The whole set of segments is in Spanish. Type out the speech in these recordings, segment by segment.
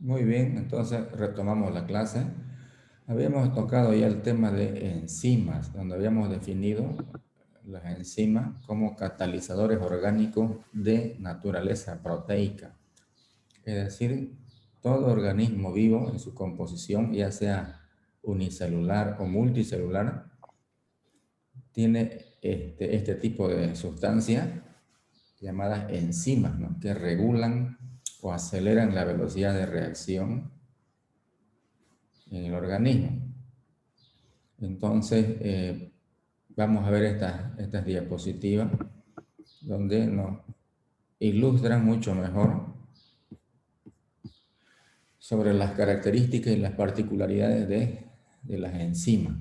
Muy bien, entonces retomamos la clase. Habíamos tocado ya el tema de enzimas, donde habíamos definido las enzimas como catalizadores orgánicos de naturaleza proteica. Es decir, todo organismo vivo en su composición, ya sea unicelular o multicelular, tiene este tipo de sustancias llamadas enzimas, ¿no?, que regulan o aceleran la velocidad de reacción en el organismo. Entonces, vamos a ver estas diapositivas donde nos ilustran mucho mejor sobre las características y las particularidades de las enzimas.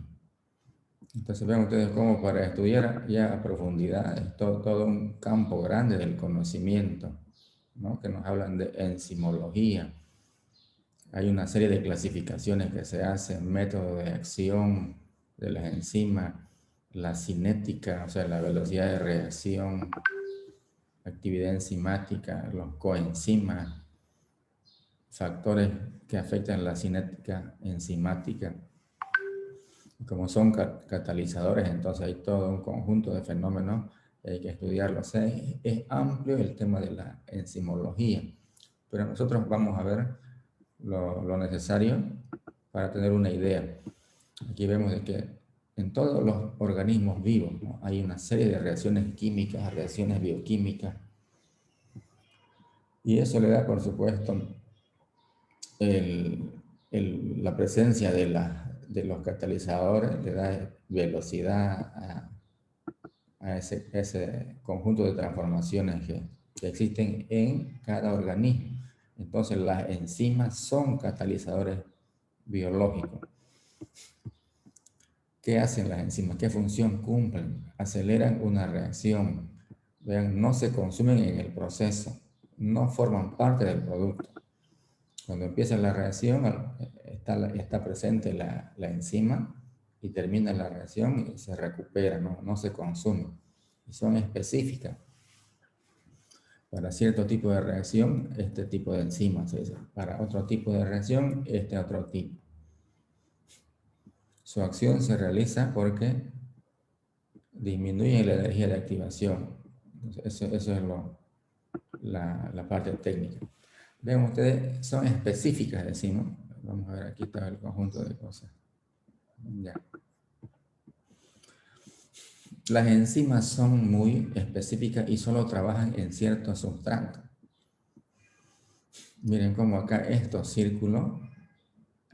Entonces vean ustedes cómo para estudiar ya a profundidad es todo un campo grande del conocimiento, ¿no?, que nos hablan de enzimología. Hay una serie de clasificaciones que se hacen, método de acción de las enzimas, la cinética, o sea, la velocidad de reacción, actividad enzimática, los coenzimas, factores que afectan la cinética enzimática. Como son catalizadores, entonces hay todo un conjunto de fenómenos que hay que estudiarlo. O sea, es amplio el tema de la enzimología, pero nosotros vamos a ver lo necesario para tener una idea. Aquí vemos de que en todos los organismos vivos, ¿no?, hay una serie de reacciones químicas, reacciones bioquímicas, y eso le da, por supuesto, la presencia de los catalizadores, le da velocidad a ese conjunto de transformaciones que existen en cada organismo. Entonces, las enzimas son catalizadores biológicos. ¿Qué hacen las enzimas? ¿Qué función cumplen? Aceleran una reacción. Vean, no se consumen en el proceso, no forman parte del producto. Cuando empieza la reacción, está presente la enzima y termina la reacción y se recupera, no se consume. Y son específicas. Para cierto tipo de reacción, este tipo de enzima se dice. Para otro tipo de reacción, este otro tipo. Su acción se realiza porque disminuye la energía de activación. Eso es la parte técnica. Ven ustedes, son específicas, decimos. Vamos a ver, aquí está el conjunto de cosas. Ya. Las enzimas son muy específicas y solo trabajan en ciertos sustratos. Miren cómo acá estos círculos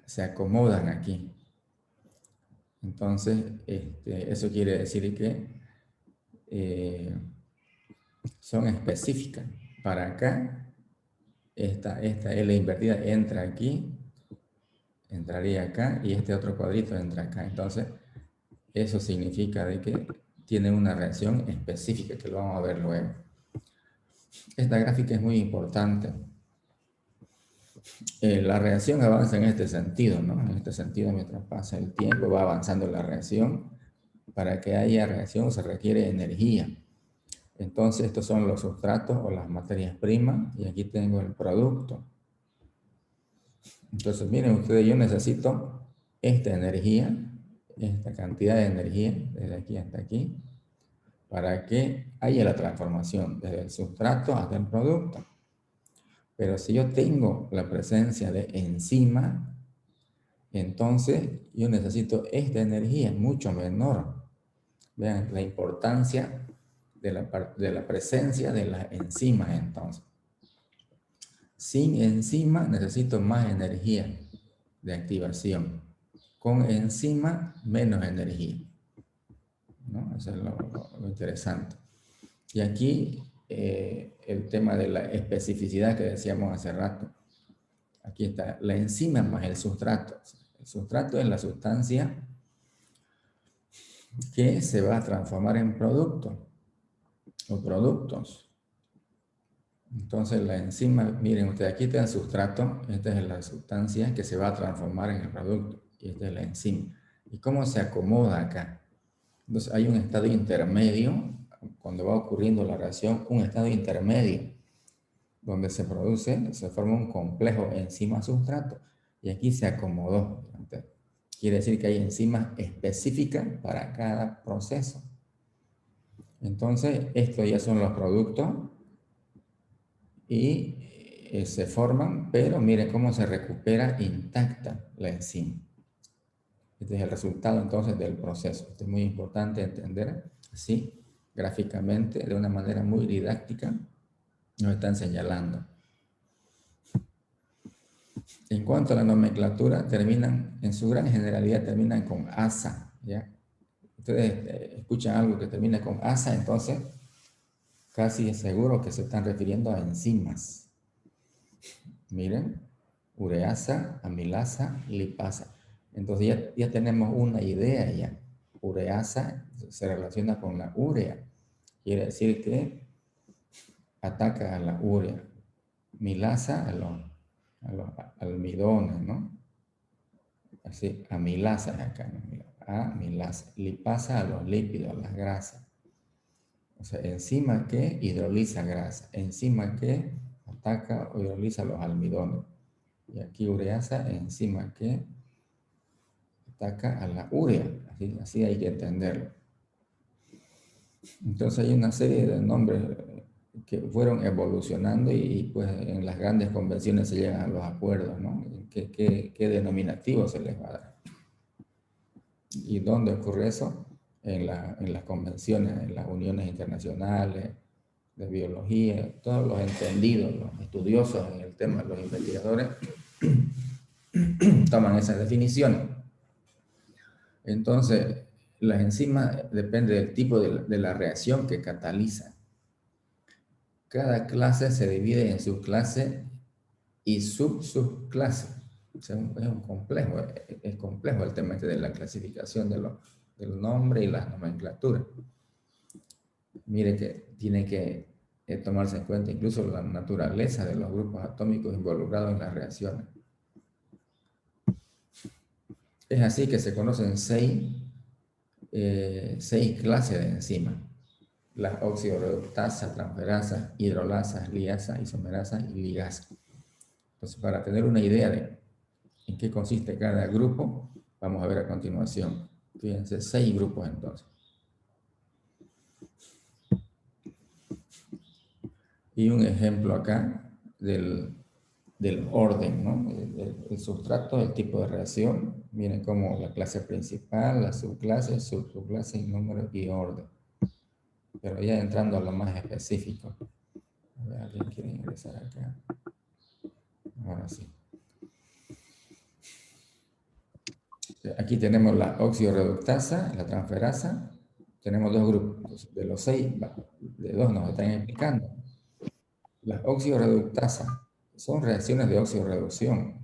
se acomodan aquí. Entonces, eso quiere decir que son específicas. Para acá, esta L invertida entra aquí, entraría acá, y este otro cuadrito entra acá. Entonces, eso significa de que tiene una reacción específica, que lo vamos a ver luego. Esta gráfica es muy importante. La reacción avanza en este sentido, ¿no? En este sentido, mientras pasa el tiempo, va avanzando la reacción. Para que haya reacción se requiere energía. Entonces, estos son los sustratos o las materias primas, y aquí tengo el producto. Entonces, miren ustedes, yo necesito esta energía, esta cantidad de energía, desde aquí hasta aquí, para que haya la transformación, desde el sustrato hasta el producto. Pero si yo tengo la presencia de enzima, entonces yo necesito esta energía mucho menor. Vean la importancia de la presencia de las enzimas entonces. Sin enzima necesito más energía de activación. Con enzima, menos energía, ¿no? Eso es lo interesante. Y aquí el tema de la especificidad que decíamos hace rato. Aquí está la enzima más el sustrato. El sustrato es la sustancia que se va a transformar en producto o productos. Entonces la enzima, miren ustedes, aquí está el sustrato, esta es la sustancia que se va a transformar en el producto, y esta es la enzima. ¿Y cómo se acomoda acá? Entonces hay un estado intermedio, cuando va ocurriendo la reacción, un estado intermedio. donde se forma un complejo enzima-sustrato. Y aquí se acomodó. Quiere decir que hay enzimas específicas para cada proceso. Entonces, estos ya son los productos y se forman, pero miren cómo se recupera intacta la enzima. Este es el resultado entonces del proceso. Esto es muy importante entender así, gráficamente, de una manera muy didáctica, nos están señalando. En cuanto a la nomenclatura, terminan, en su gran generalidad, terminan con asa, ¿ya? Ustedes escuchan algo que termina con asa, entonces casi es seguro que se están refiriendo a enzimas. Miren, ureasa, amilasa, lipasa. Entonces ya tenemos una idea ya. Ureasa se relaciona con la urea. Quiere decir que ataca a la urea. Milasa a los almidones, ¿no? Así, amilasa acá, ¿no? Amilasa. Lipasa a los lípidos, a las grasas. O sea, enzima que hidroliza grasa. Enzima que ataca o hidroliza los almidones. Y aquí ureasa, enzima que ataca a la urea. Así hay que entenderlo. Entonces hay una serie de nombres que fueron evolucionando y pues en las grandes convenciones se llegan a los acuerdos, ¿no? ¿Qué denominativo se les va a dar? ¿Y dónde ocurre eso? En las convenciones, en las uniones internacionales de biología, todos los entendidos, los estudiosos en el tema, los investigadores, toman esas definiciones. Entonces, las enzimas depende del tipo de la reacción que cataliza. Cada clase se divide en subclase y subclase. O sea, es complejo el tema de la clasificación del nombre y las nomenclaturas. Mire que tiene que tomarse en cuenta incluso la naturaleza de los grupos atómicos involucrados en las reacciones. Es así que se conocen seis clases de enzimas: las oxidorreductasas, transferasas, hidrolasas, liasas, isomerasas y ligasas. Entonces, para tener una idea de en qué consiste cada grupo, vamos a ver a continuación. Fíjense, 6 grupos entonces. Y un ejemplo acá del orden, ¿no? El sustrato, el tipo de reacción, viene como la clase principal, la subclase, subclase, número y orden. Pero ya entrando a lo más específico. A ver, ¿alguien quiere ingresar acá? Ahora sí. Aquí tenemos la oxidorreductasa, la transferasa. Tenemos dos grupos. De los 6, de 2 nos están explicando. Las oxidorreductasas son reacciones de oxidorreducción.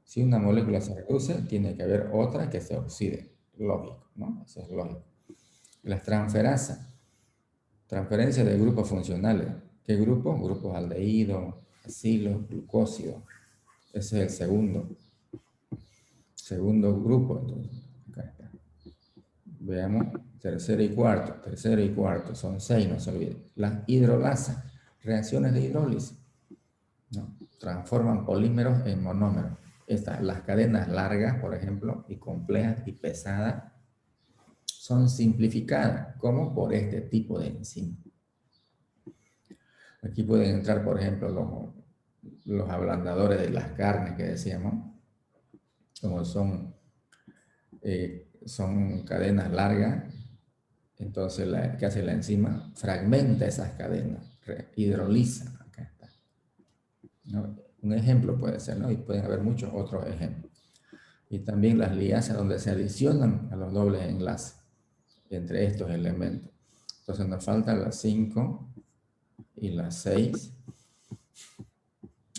Si una molécula se reduce, tiene que haber otra que se oxide. Lógico, ¿no? Eso es lógico. Las transferasas, transferencia de grupos funcionales. ¿Qué grupos? Grupos aldehídos, acilos, glucósidos. Ese es el segundo grupo. Entonces, acá está. Veamos, tercero y cuarto, son 6, no se olviden. Las hidrolasas, reacciones de hidrólisis, ¿no? Transforman polímeros en monómeros. Las cadenas largas, por ejemplo, y complejas y pesadas, son simplificadas, como por este tipo de enzima. Aquí pueden entrar, por ejemplo, los ablandadores de las carnes que decíamos, como son cadenas largas. Entonces, ¿qué hace la enzima? Fragmenta esas cadenas, hidroliza. Acá está, ¿no? Un ejemplo puede ser, ¿no? Y pueden haber muchos otros ejemplos. Y también las liasas, donde se adicionan a los dobles enlaces entre estos elementos. Entonces nos faltan las 5 y las 6.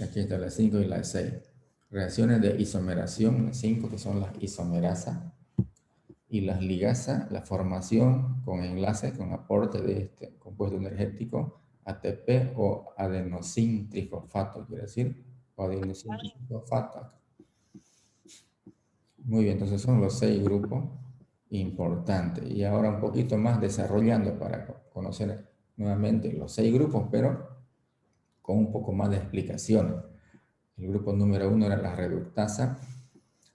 Aquí está las 5 y las 6. Reacciones de isomeración, las 5 que son las isomerasas. Y las ligasas, la formación con enlaces, con aporte de este compuesto energético, ATP o adenosín trifosfato, quiere decir, o adenosín trifosfato. Muy bien, entonces son los 6 grupos importantes. Y ahora un poquito más desarrollando para conocer nuevamente los 6 grupos, pero con un poco más de explicaciones. El grupo número 1 era la reductasa.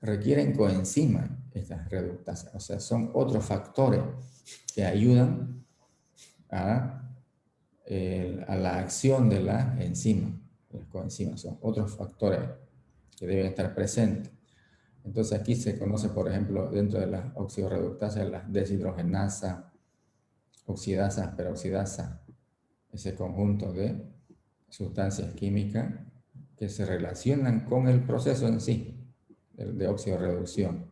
Requieren coenzima estas reductasas, o sea, son otros factores que ayudan a la acción de la enzima. Las coenzimas son otros factores que deben estar presentes. Entonces aquí se conoce, por ejemplo, dentro de las oxidorreductasas, las deshidrogenasas, oxidasas, peroxidasas, ese conjunto de sustancias químicas que se relacionan con el proceso en sí, de oxidorreducción.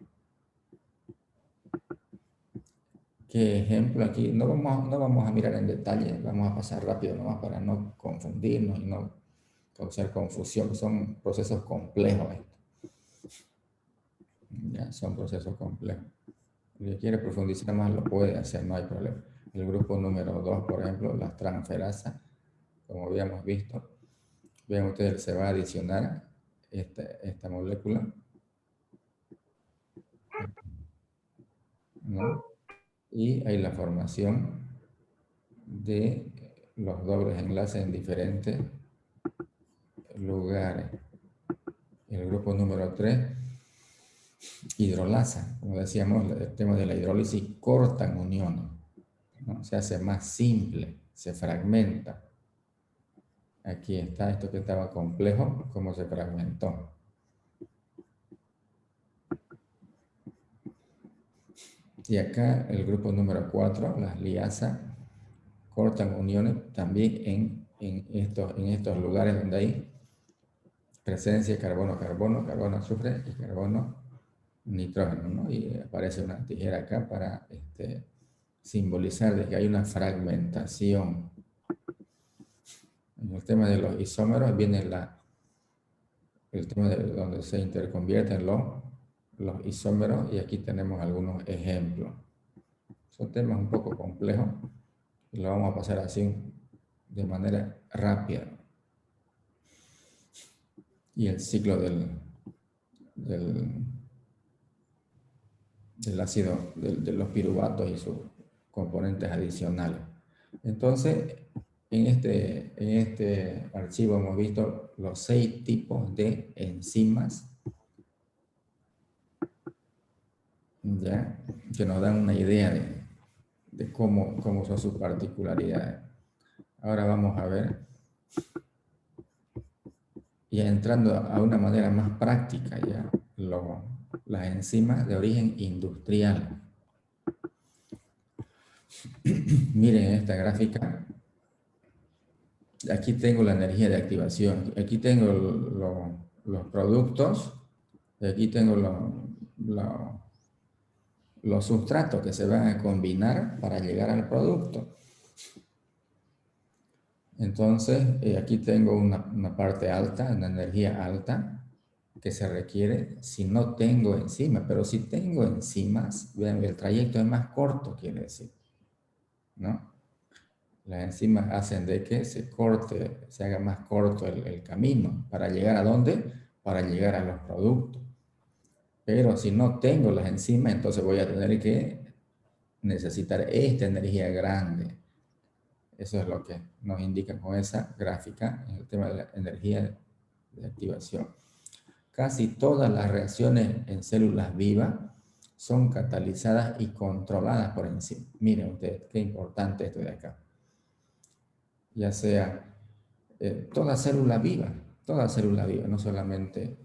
¿Qué ejemplo aquí? No vamos a mirar en detalle, vamos a pasar rápido nomás para no confundirnos y no causar confusión. Son procesos complejos estos. Ya, son procesos complejos. El que quiere profundizar más lo puede hacer, no hay problema. El grupo número 2, por ejemplo, las transferasas, como habíamos visto, vean ustedes, se va a adicionar esta molécula, ¿no? Y hay la formación de los dobles enlaces en diferentes lugares. El grupo número 3, hidrolasa. Como decíamos, el tema de la hidrólisis, cortan uniones, ¿no? Se hace más simple, se fragmenta. Aquí está esto que estaba complejo, cómo se fragmentó. Y acá el grupo número 4, las liasas, cortan uniones también en estos lugares donde hay presencia de carbono-carbono, carbono-azufre y carbono-nitrógeno, ¿no? Y aparece una tijera acá para simbolizar de que hay una fragmentación. En el tema de los isómeros viene el tema de donde se interconvierten los isómeros, y aquí tenemos algunos ejemplos. Son temas un poco complejos y lo vamos a pasar así de manera rápida. Y el ciclo del ácido, de los piruvatos y sus componentes adicionales. Entonces, en este archivo hemos visto los 6 tipos de enzimas, ¿ya? Que nos dan una idea de cómo son sus particularidades. Ahora vamos a ver, ya entrando a una manera más práctica, ya las enzimas de origen industrial. Miren esta gráfica. Aquí tengo la energía de activación. Aquí tengo los productos. Y aquí tengo los sustratos que se van a combinar para llegar al producto. Entonces, aquí tengo una parte alta, una energía alta que se requiere si no tengo enzimas. Pero si tengo enzimas, vean, el trayecto es más corto, quiere decir, ¿no? Las enzimas hacen de que se haga más corto el camino. ¿Para llegar a dónde? Para llegar a los productos. Pero si no tengo las enzimas, entonces voy a tener que necesitar esta energía grande. Eso es lo que nos indica con esa gráfica en el tema de la energía de activación. Casi todas las reacciones en células vivas son catalizadas y controladas por enzimas. Miren ustedes, qué importante esto de acá. Ya sea toda célula viva, no solamente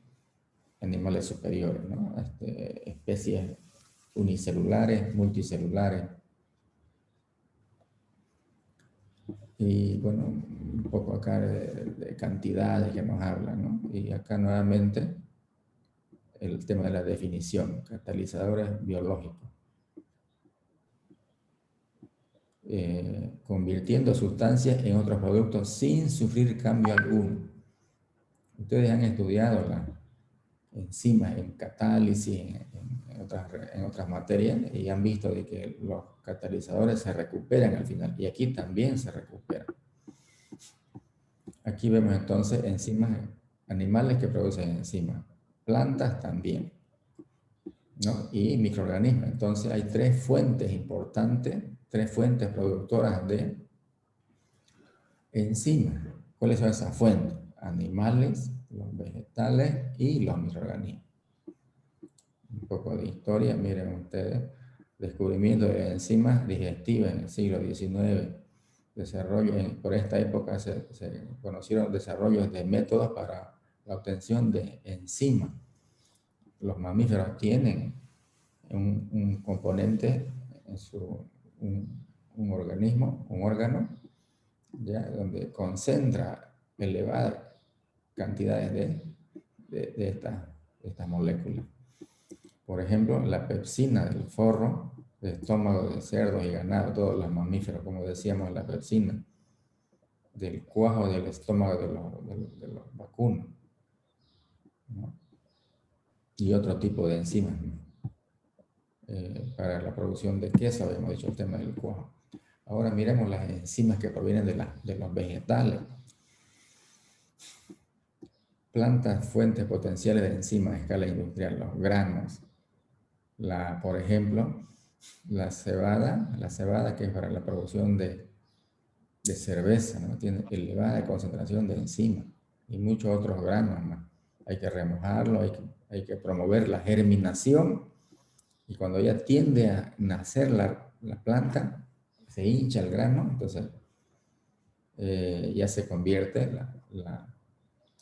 animales superiores, ¿no? Especies unicelulares, multicelulares. Y bueno, un poco acá de cantidades que nos hablan, ¿no? Y acá nuevamente el tema de la definición, catalizadores biológicos. Convirtiendo sustancias en otros productos sin sufrir cambio alguno. Ustedes han estudiado las enzimas en catálisis, en otras materias, y han visto de que los catalizadores se recuperan al final, y aquí también se recuperan. Aquí vemos entonces enzimas animales que producen enzimas, plantas también, ¿no? Y microorganismos. Entonces hay 3 fuentes importantes, 3 fuentes productoras de enzimas. ¿Cuáles son esas fuentes? Animales, los vegetales y los microorganismos. Un poco de historia, miren ustedes. Descubrimiento de enzimas digestivas en el siglo XIX. Por esta época se conocieron desarrollos de métodos para la obtención de enzimas. Los mamíferos tienen un componente en un organismo, un órgano, ¿ya? Donde concentra elevadas cantidades de estas moléculas. Por ejemplo, la pepsina del forro, del estómago de cerdos y ganado, todos los mamíferos, como decíamos, la pepsina del cuajo del estómago de los vacunos, ¿no? Y otro tipo de enzimas, ¿no? Para la producción de queso, habíamos dicho el tema del cuajo. Ahora miremos las enzimas que provienen de los vegetales. Plantas, fuentes potenciales de enzimas a escala industrial, los granos. Por ejemplo, la cebada que es para la producción de cerveza, ¿no? Tiene elevada concentración de enzimas y muchos otros granos más. Hay que remojarlo, hay que promover la germinación, y cuando ya tiende a nacer la planta, se hincha el grano, entonces ya se convierte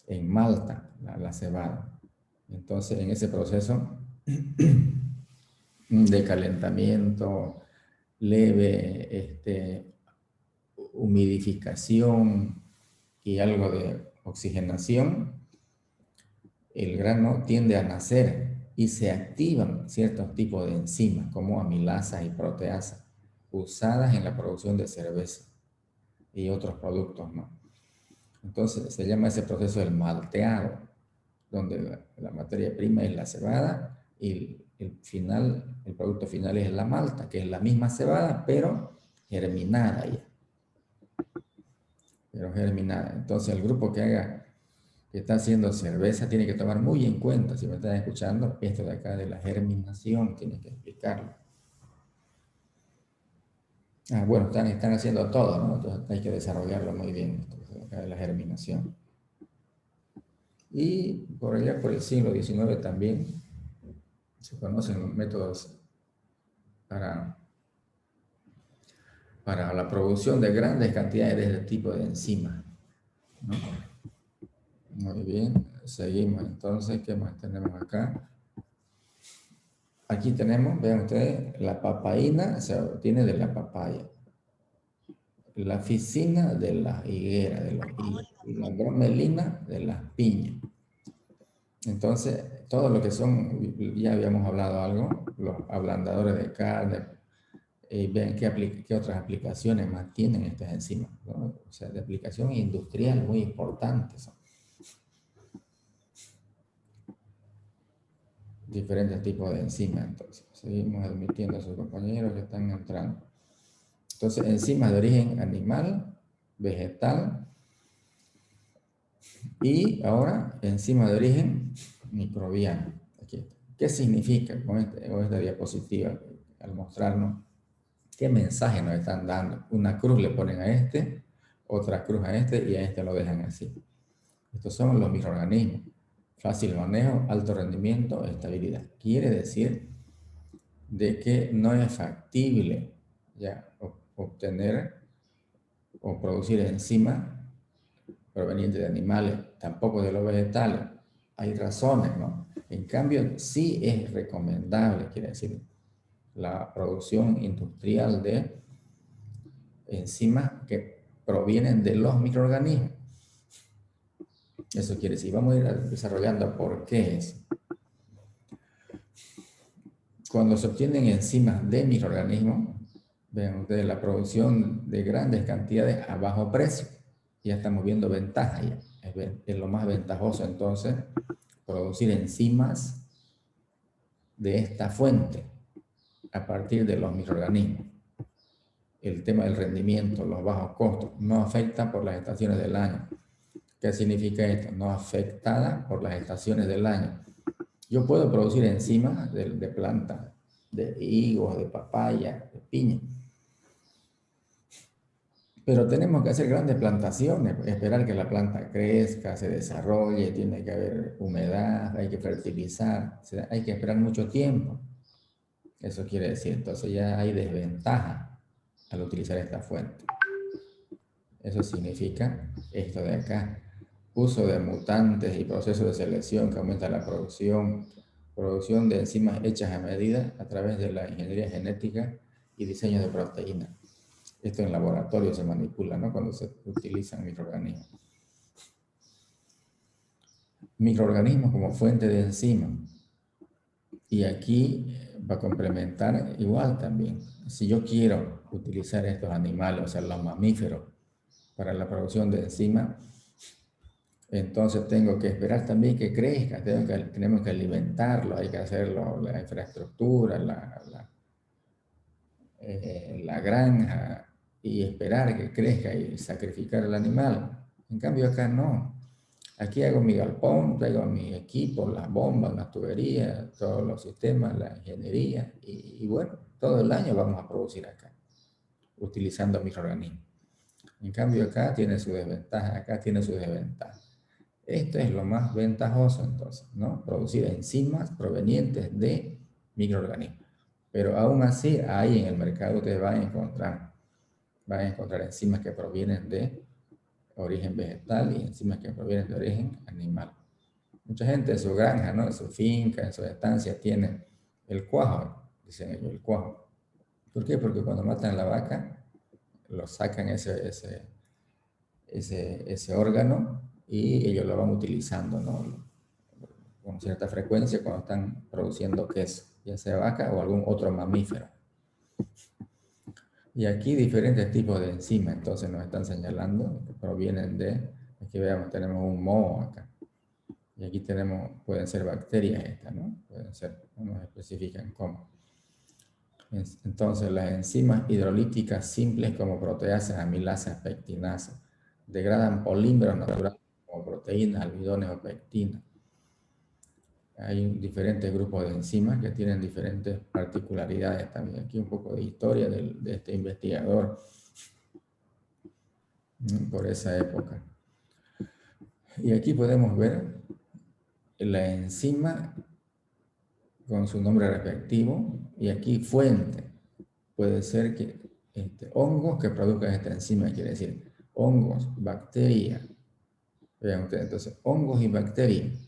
en malta, la cebada. Entonces, en ese proceso de calentamiento leve, humidificación y algo de oxigenación, el grano tiende a nacer y se activan ciertos tipos de enzimas como amilasas y proteasas usadas en la producción de cerveza y otros productos, ¿no? Entonces se llama ese proceso el malteado, donde la materia prima es la cebada y el producto final es la malta, que es la misma cebada, pero germinada ya. Entonces el grupo que está haciendo cerveza tiene que tomar muy en cuenta, si me están escuchando, esto de acá de la germinación, tiene que explicarlo. Bueno, están haciendo todo, ¿no? Entonces hay que desarrollarlo muy bien, esto de acá de la germinación. Y por allá, por el siglo XIX también, se conocen métodos para la producción de grandes cantidades de este tipo de enzimas, ¿no? Muy bien, seguimos entonces. ¿Qué más tenemos acá? Aquí tenemos, vean ustedes, la papaína se obtiene de la papaya, la ficina de la higuera, de los higos, y la bromelina de las piñas. Entonces, todo lo que son, ya habíamos hablado algo, los ablandadores de carne, vean qué otras aplicaciones más tienen estas enzimas, ¿no? O sea, de aplicación industrial muy importantes. Diferentes tipos de enzimas. Entonces, seguimos admitiendo a sus compañeros que están entrando. Entonces, enzimas de origen animal, vegetal, y ahora enzimas de origen microbiano. Aquí está. ¿Qué significa con esta diapositiva al mostrarnos qué mensaje nos están dando? Una cruz le ponen a este, otra cruz a este y a este lo dejan así. Estos son los microorganismos. Fácil manejo, alto rendimiento, estabilidad. Quiere decir de que no es factible ya obtener o producir enzimas provenientes de animales, tampoco de los vegetales. Hay razones, ¿no? En cambio, sí es recomendable, quiere decir, la producción industrial de enzimas que provienen de los microorganismos. Eso quiere decir, vamos a ir desarrollando por qué es. Cuando se obtienen enzimas de microorganismos, vean ustedes la producción de grandes cantidades a bajo precio. Ya estamos viendo ventaja ya. Es lo más ventajoso entonces producir enzimas de esta fuente a partir de los microorganismos. El tema del rendimiento, los bajos costos, no afecta por las estaciones del año. ¿Qué significa esto? No afectada por las estaciones del año. Yo puedo producir enzimas de plantas, de higos, de papaya, de piña. Pero tenemos que hacer grandes plantaciones, esperar que la planta crezca, se desarrolle, tiene que haber humedad, hay que fertilizar, o sea, hay que esperar mucho tiempo. Eso quiere decir, entonces ya hay desventaja al utilizar esta fuente. Eso significa esto de acá, uso de mutantes y procesos de selección que aumenta la producción de enzimas hechas a medida a través de la ingeniería genética y diseño de proteínas. Esto en laboratorio se manipula, ¿no? Cuando se utilizan microorganismos. Microorganismos como fuente de enzimas. Y aquí va a complementar igual también. Si yo quiero utilizar estos animales, o sea, los mamíferos, para la producción de enzimas, entonces tengo que esperar también que crezca, tenemos que alimentarlo, hay que hacerlo, la infraestructura, la granja, y esperar que crezca y sacrificar el animal. En cambio acá no. Aquí hago mi galpón, traigo mi equipo, las bombas, las tuberías, todos los sistemas, la ingeniería, y bueno, todo el año vamos a producir acá, utilizando microorganismos. En cambio acá tiene su desventaja, acá tiene su desventaja. Esto es lo más ventajoso entonces, ¿no? Producir enzimas provenientes de microorganismos. Pero aún así, ahí en el mercado ustedes van a encontrar enzimas que provienen de origen vegetal y enzimas que provienen de origen animal. Mucha gente en su granja, ¿no? En su finca, en su estancia, tiene el cuajo, dicen ellos, el cuajo. ¿Por qué? Porque cuando matan a la vaca, lo sacan ese órgano y ellos lo van utilizando, ¿no? Con cierta frecuencia cuando están produciendo queso, ya sea vaca o algún otro mamífero. Y aquí diferentes tipos de enzimas, entonces nos están señalando que provienen de, aquí veamos, tenemos un moho acá. Y aquí tenemos, pueden ser bacterias estas, ¿no? Pueden ser, no nos especifican cómo. Entonces, las enzimas hidrolíticas simples como proteasas, amilasas, pectinasas, degradan polímeros naturales como proteínas, almidones o pectinas. Hay diferentes grupos de enzimas que tienen diferentes particularidades también. Aquí un poco de historia de este investigador por esa época. Y aquí podemos ver la enzima con su nombre respectivo y aquí fuente. Puede ser que hongos que produzcan esta enzima, quiere decir hongos, bacterias. Vean ustedes, entonces hongos y bacterias.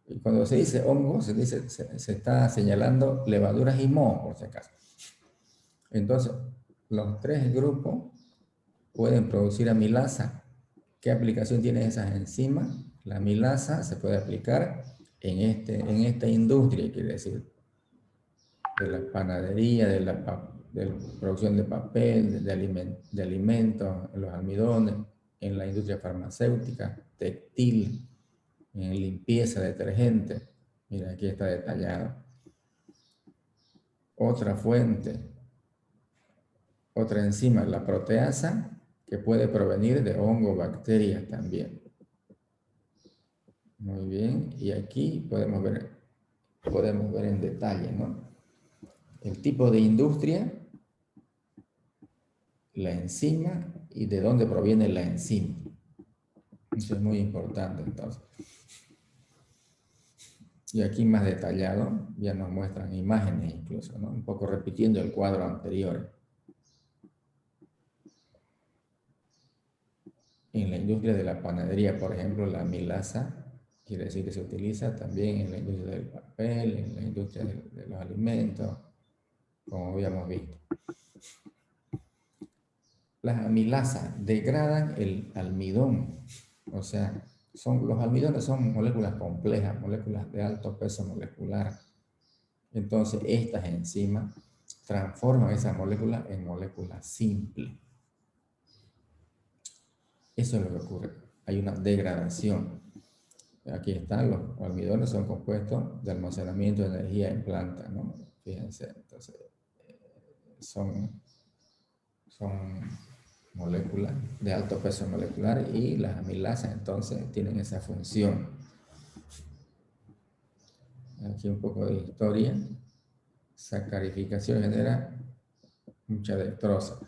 Y cuando se dice hongos, se está señalando levaduras y mohos, por si acaso. Entonces, los tres grupos pueden producir amilasa. ¿Qué aplicación tienen esas enzimas? La amilasa se puede aplicar en esta industria, quiere decir, de la panadería, de la producción de papel, de alimentos, en los almidones, en la industria farmacéutica, textil, en limpieza, detergente. Mira, aquí está detallado. Otra fuente, otra enzima, la proteasa, que puede provenir de hongo, bacterias también. Muy bien, y aquí podemos ver en detalle, ¿no? El tipo de industria, la enzima y de dónde proviene la enzima. Eso es muy importante entonces. Y aquí más detallado, ya nos muestran imágenes incluso, ¿no? Un poco repitiendo el cuadro anterior. En la industria de la panadería, por ejemplo, la amilasa, quiere decir que se utiliza también en la industria del papel, en la industria de los alimentos, como habíamos visto. Las amilasas degradan el almidón, o sea, los almidones son moléculas complejas, moléculas de alto peso molecular. Entonces, estas enzimas transforman esas moléculas en moléculas simples. Eso es lo que ocurre. Hay una degradación. Aquí están los almidones, son compuestos de almacenamiento de energía en planta, ¿no? Fíjense, entonces, son moléculas de alto peso molecular y las amilasas entonces tienen esa función. Aquí un poco de historia. Sacarificación genera mucha dextrosa.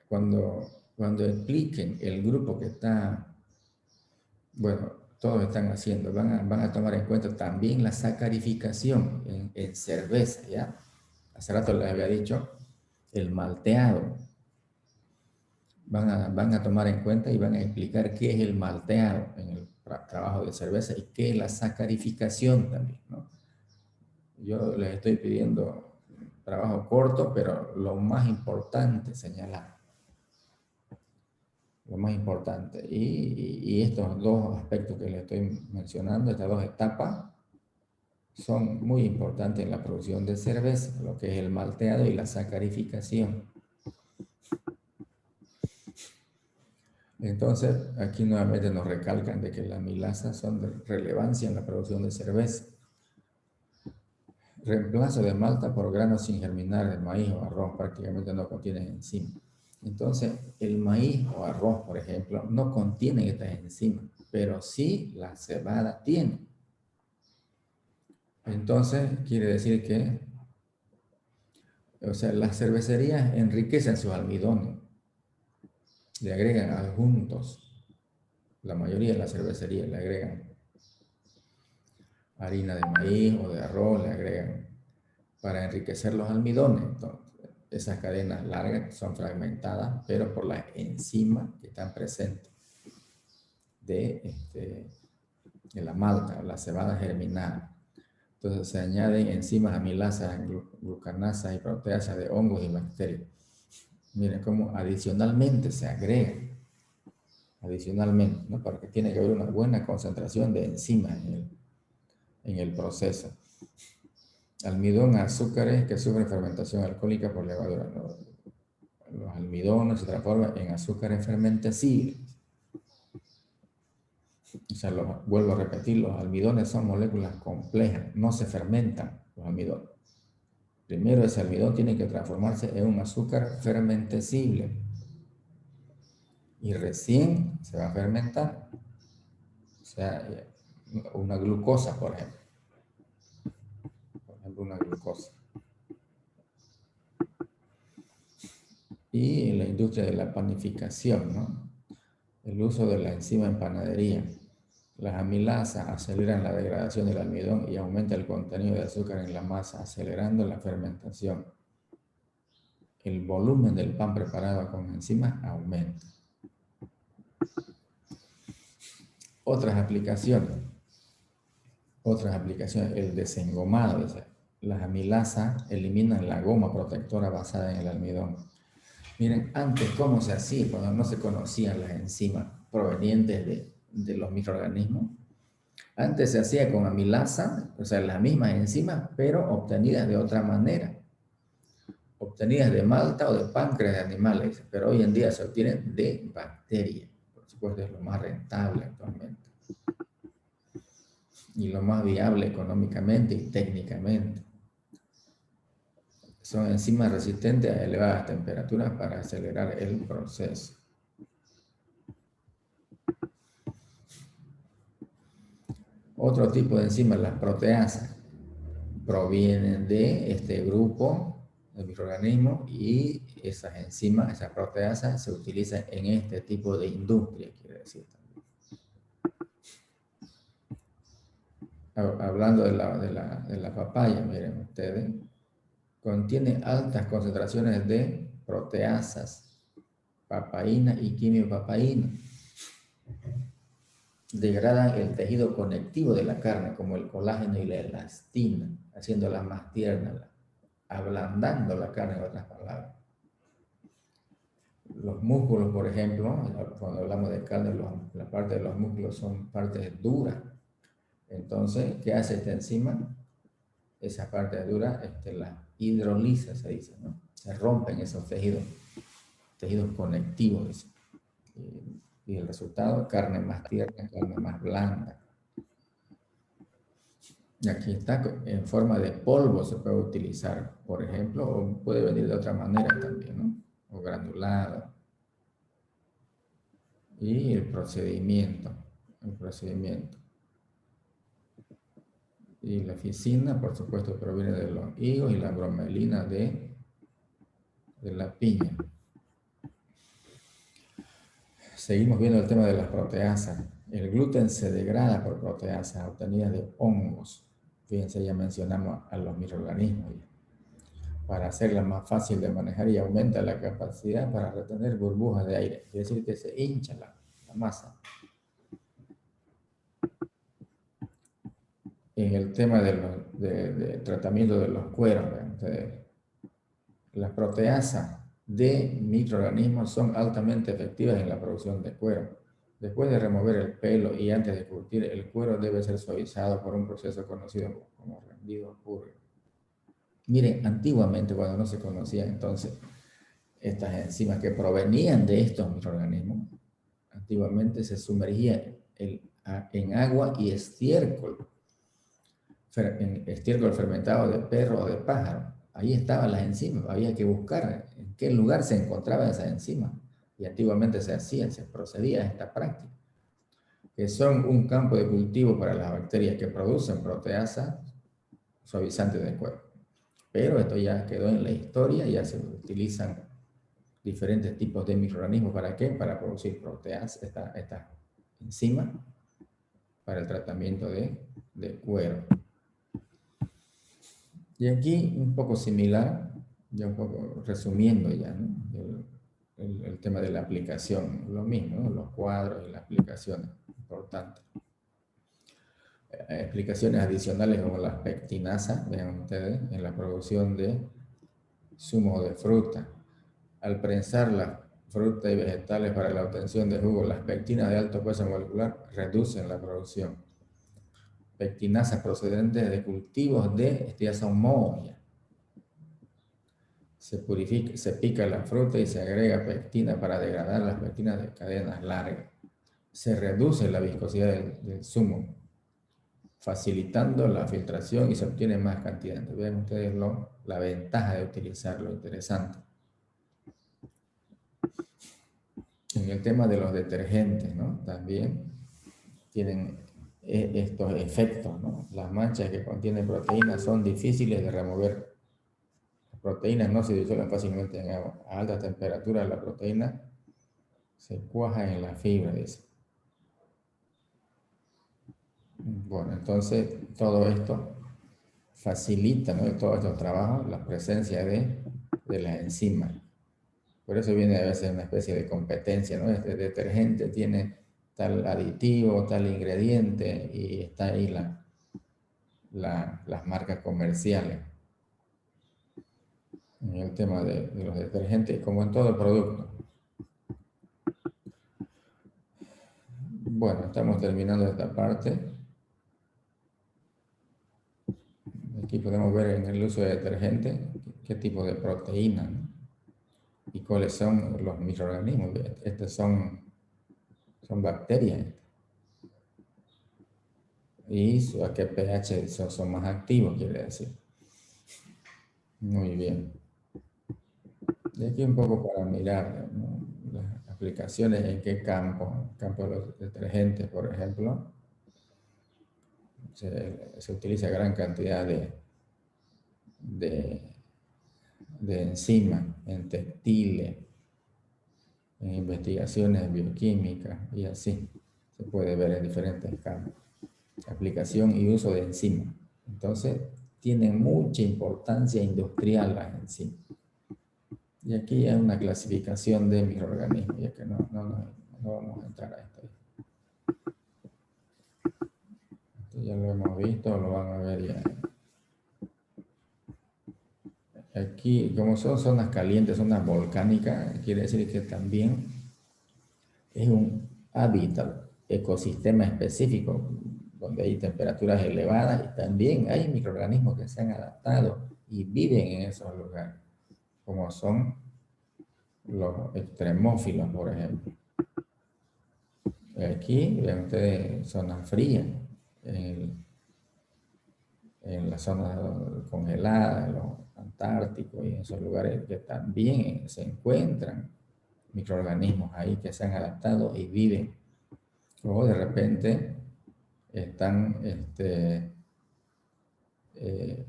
cuando expliquen el grupo que está, bueno, todos están haciendo, van a tomar en cuenta también la sacarificación en cerveza, ¿ya? Hace rato les había dicho, el malteado. Van a tomar en cuenta y van a explicar qué es el malteado en el trabajo de cerveza y qué es la sacarificación también, ¿no? Yo les estoy pidiendo trabajo corto, pero lo más importante señalar. Lo más importante. Y estos dos aspectos que les estoy mencionando, estas dos etapas, son muy importantes en la producción de cerveza, lo que es el malteado y la sacarificación. Entonces, aquí nuevamente nos recalcan de que las milasas son de relevancia en la producción de cerveza. Reemplazo de malta por granos sin germinar de maíz o arroz, prácticamente no contienen enzimas. Entonces, el maíz o arroz, por ejemplo, no contienen estas enzimas, pero sí la cebada tiene. Entonces, quiere decir que, o sea, las cervecerías enriquecen sus almidones, le agregan adjuntos. La mayoría de las cervecerías le agregan harina de maíz o de arroz, le agregan para enriquecer los almidones. Entonces, esas cadenas largas son fragmentadas, pero por las enzimas que están presentes de la malta, la cebada germinada. Entonces se añaden enzimas amilasas, glucanasas y proteasas de hongos y bacterias. Miren cómo adicionalmente se agrega, adicionalmente, ¿no? Porque tiene que haber una buena concentración de enzimas en el proceso. Almidón, azúcares que sufren fermentación alcohólica por levadura. Los almidones se transforman en azúcares fermentescibles. O sea, vuelvo a repetir, los almidones son moléculas complejas, no se fermentan los almidones. Primero ese almidón tiene que transformarse en un azúcar fermentescible y recién se va a fermentar. O sea, una glucosa, por ejemplo. Por ejemplo, una glucosa. Y en la industria de la panificación, ¿no? El uso de la enzima en panadería. Las amilasas aceleran la degradación del almidón y aumenta el contenido de azúcar en la masa, acelerando la fermentación. El volumen del pan preparado con enzimas aumenta. Otras aplicaciones, el desengomado. Las amilasas eliminan la goma protectora basada en el almidón. Miren, antes, ¿cómo se hacía cuando no se conocían las enzimas provenientes de los microorganismos? Antes se hacía con amilasa, o sea, las mismas enzimas, pero obtenidas de otra manera. Obtenidas de malta o de páncreas de animales, pero hoy en día se obtienen de bacterias. Por supuesto, es lo más rentable actualmente. Y lo más viable económicamente y técnicamente. Son enzimas resistentes a elevadas temperaturas para acelerar el proceso. Otro tipo de enzimas, las proteasas, provienen de este grupo de microorganismos y esas enzimas, esas proteasas, se utilizan en este tipo de industria, quiere decir también. Hablando de la papaya, miren ustedes, contiene altas concentraciones de proteasas, papaína y quimiopapaína. Degradan el tejido conectivo de la carne, como el colágeno y la elastina, haciéndola más tierna, ablandando la carne, en otras palabras. Los músculos, por ejemplo, cuando hablamos de carne, la parte de los músculos son partes duras. Entonces, ¿qué hace esta enzima? Esa parte dura la hidroliza, se dice, ¿no? Se rompen esos tejidos conectivos, dice. Y el resultado, carne más tierna, carne más blanda. Y aquí está, en forma de polvo se puede utilizar, por ejemplo, o puede venir de otra manera también, ¿no? O granulado. Y el procedimiento. Y la ficina, por supuesto, proviene de los higos y la bromelina de la piña. seguimos viendo el tema de las proteasas. El gluten se degrada por proteasas obtenidas de hongos. Fíjense, ya mencionamos a los microorganismos. Para hacerla más fácil de manejar y aumenta la capacidad para retener burbujas de aire. Quiere decir que se hincha la masa. En el tema de tratamiento de los cueros, las proteasas de microorganismos son altamente efectivas en la producción de cuero. Después de remover el pelo y antes de curtir, el cuero debe ser suavizado por un proceso conocido como rendido puro. Miren, antiguamente cuando no se conocían entonces estas enzimas que provenían de estos microorganismos, antiguamente se sumergía en agua y estiércol fermentado de perro o de pájaro. Ahí estaban las enzimas, había que buscar en qué lugar se encontraban esas enzimas. Y antiguamente se hacía, se procedía a esta práctica, que son un campo de cultivo para las bacterias que producen proteasas suavizantes del cuerpo. Pero esto ya quedó en la historia, ya se utilizan diferentes tipos de microorganismos. ¿Para qué? Para producir proteasas, esta enzima, para el tratamiento de cuero. Y aquí un poco similar, ya un poco resumiendo ya, ¿no? el tema de la aplicación, lo mismo, ¿no? Los cuadros y las aplicaciones, importante. Explicaciones adicionales como las pectinasas, vean ustedes, en la producción de zumos de fruta. Al prensar las frutas y vegetales para la obtención de jugo, las pectinas de alto peso molecular reducen la producción. Pectinasas procedentes de cultivos de, ya son mohos ya. Se purifica, se pica la fruta y se agrega pectina para degradar las pectinas de cadenas largas. Se reduce la viscosidad del zumo, facilitando la filtración y se obtiene más cantidad. Entonces, vean ustedes la ventaja de utilizarlo, interesante. En el tema de los detergentes, ¿no? También tienen estos efectos, ¿no? Las manchas que contienen proteínas son difíciles de remover. Las proteínas no se disuelven fácilmente en agua. A alta temperatura la proteína se cuaja en la fibra, dice. Bueno, entonces todo esto facilita, ¿no? Todos estos trabajos, la presencia de las enzimas. Por eso viene a veces una especie de competencia, ¿no? Este detergente tiene tal aditivo, tal ingrediente, y está ahí las marcas comerciales. En el tema de los detergentes, como en todo producto. Bueno, estamos terminando esta parte. Aquí podemos ver en el uso de detergente qué tipo de proteína, ¿no? Y cuáles son los microorganismos. Estos son bacterias. Y a qué pH son más activos, quiere decir. Muy bien. Y aquí un poco para mirar, ¿no? Las aplicaciones en qué campo. El campo de los detergentes, por ejemplo. Se utiliza gran cantidad de enzimas en textiles, en investigaciones bioquímicas y así. Se puede ver en diferentes campos. Aplicación y uso de enzimas. Entonces, tienen mucha importancia industrial las enzimas. Y aquí hay una clasificación de microorganismos, ya que no vamos a entrar a esto. Esto ya lo hemos visto, lo van a ver ya. Aquí, como son zonas calientes, zonas volcánicas, quiere decir que también es un hábitat, ecosistema específico, donde hay temperaturas elevadas y también hay microorganismos que se han adaptado y viven en esos lugares, como son los extremófilos, por ejemplo. Aquí ven ustedes zonas frías, en las zonas congeladas, en los antárticos y en esos lugares que también se encuentran microorganismos ahí que se han adaptado y viven. O de repente están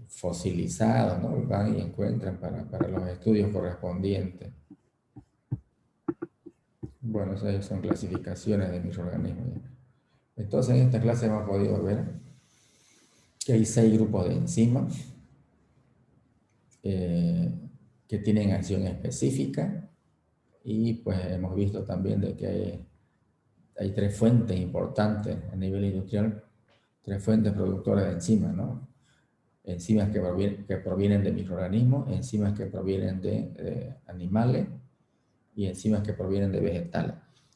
fosilizados, ¿no? Van y encuentran para los estudios correspondientes. Bueno, esas son clasificaciones de microorganismos. Entonces, en esta clase hemos podido ver que hay 6 grupos de enzimas que tienen acción específica y pues hemos visto también de que hay 3 fuentes importantes a nivel industrial, 3 fuentes productoras de enzimas, ¿no? Enzimas que provienen de microorganismos, enzimas que provienen de animales y enzimas que provienen de vegetales.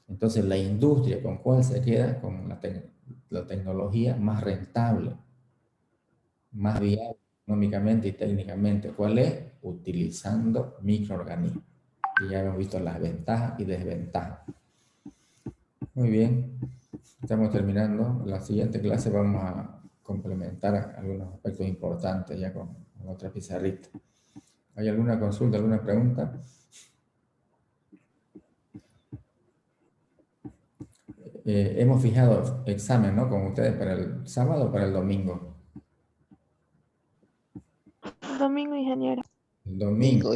Entonces, la industria, ¿con cuál se queda? Con la tecnología más rentable, más viable económicamente y técnicamente. ¿Cuál es? Utilizando microorganismos. Y ya hemos visto las ventajas y desventajas. Muy bien, estamos terminando. La siguiente clase vamos a complementar algunos aspectos importantes ya con otra pizarrita. ¿Hay alguna consulta, alguna pregunta? Hemos fijado examen, ¿no? Con ustedes para el sábado o para el domingo. Domingo, ingeniero. El domingo.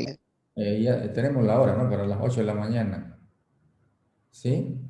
Ya tenemos la hora, ¿no? Para las 8 de la mañana. ¿Sí?